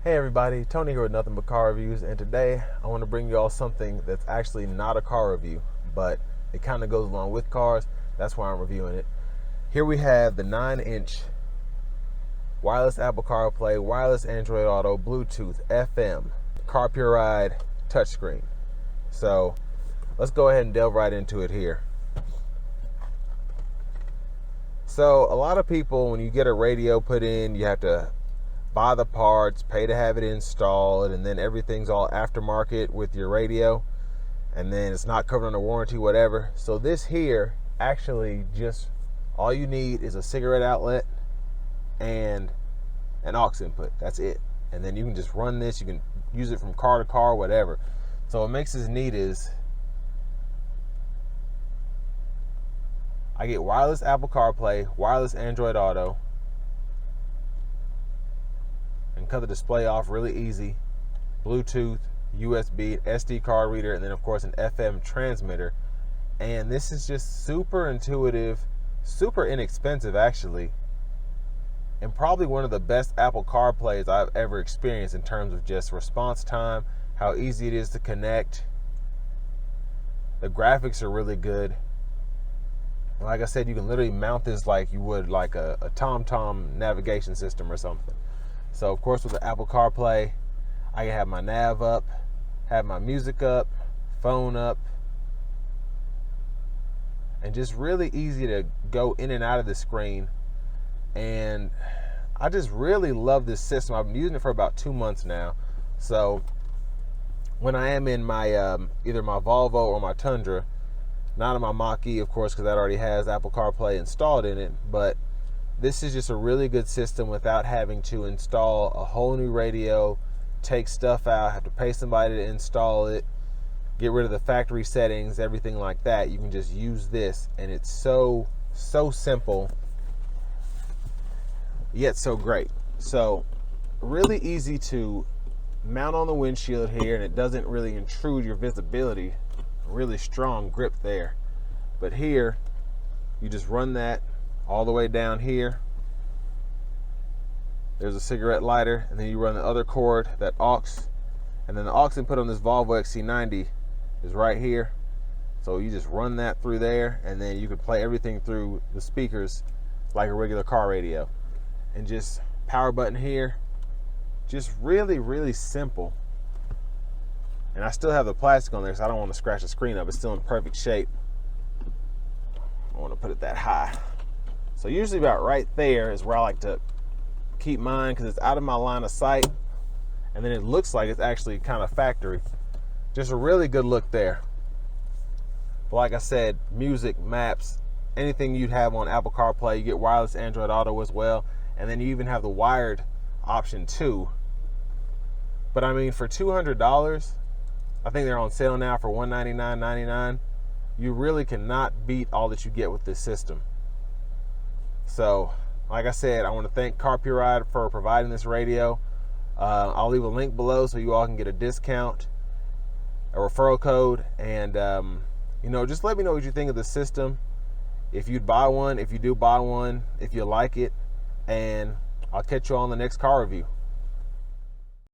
Hey everybody, Tony here with Nothing But Car Reviews, and today I want to bring you all something that's actually not a car review, but it kind of goes along with cars. That's why I'm reviewing it. Here we have the 9-inch wireless Apple CarPlay, wireless Android Auto, Bluetooth, FM, Carpuride touchscreen. So let's go ahead and delve right into it here. So a lot of people, when you get a radio put in, you have to buy the parts, pay to have it installed, and then everything's all aftermarket with your radio, and then it's not covered under warranty, whatever. So this here, actually, just all you need is a cigarette outlet and an aux input. That's it. And then you can just run this. You can use it from car to car, whatever. So what makes this neat is I get wireless Apple CarPlay, wireless Android Auto, and cut the display off really easy. Bluetooth, USB, SD card reader, and then of course an FM transmitter. And this is just super intuitive, super inexpensive actually, and probably one of the best Apple CarPlays I've ever experienced in terms of just response time, how easy it is to connect. The graphics are really good. Like I said, you can literally mount this like you would like a TomTom navigation system or something. So of course with the Apple CarPlay, I can have my nav up, have my music up, phone up, and just really easy to go in and out of the screen. And I just really love this system. I've been using it for about 2 months now. So when I am in my either my Volvo or my Tundra, not in my Mach-E of course, because that already has Apple CarPlay installed in it, but this is just a really good system without having to install a whole new radio, take stuff out, have to pay somebody to install it, get rid of the factory settings, everything like that. You can just use this, and it's so simple, yet so great. So really easy to mount on the windshield here, and it doesn't really intrude your visibility. Really strong grip there. But here, you just run that all the way down here. There's a cigarette lighter, and then you run the other cord, that aux, and then the aux input on this Volvo XC90 is right here. So you just run that through there, and then you can play everything through the speakers like a regular car radio. And just power button here. Just really simple. And I still have the plastic on there, so I don't want to scratch the screen up. It's still in perfect shape. I want to put it that high. So usually about right there is where I like to keep mine, because it's out of my line of sight, and then it looks like it's actually kind of factory. Just a really good look there. But like I said, music, maps, anything you'd have on Apple CarPlay. You get wireless Android Auto as well, and then you even have the wired option too. But I mean, for $200, I think they're on sale now for $199.99. You really cannot beat all that you get with this system. So, like I said, I want to thank Carpuride for providing this radio. I'll leave a link below so you all can get a discount, a referral code, and just let me know what you think of the system. If you'd buy one, if you do buy one, if you like it, and I'll catch you on the next car review.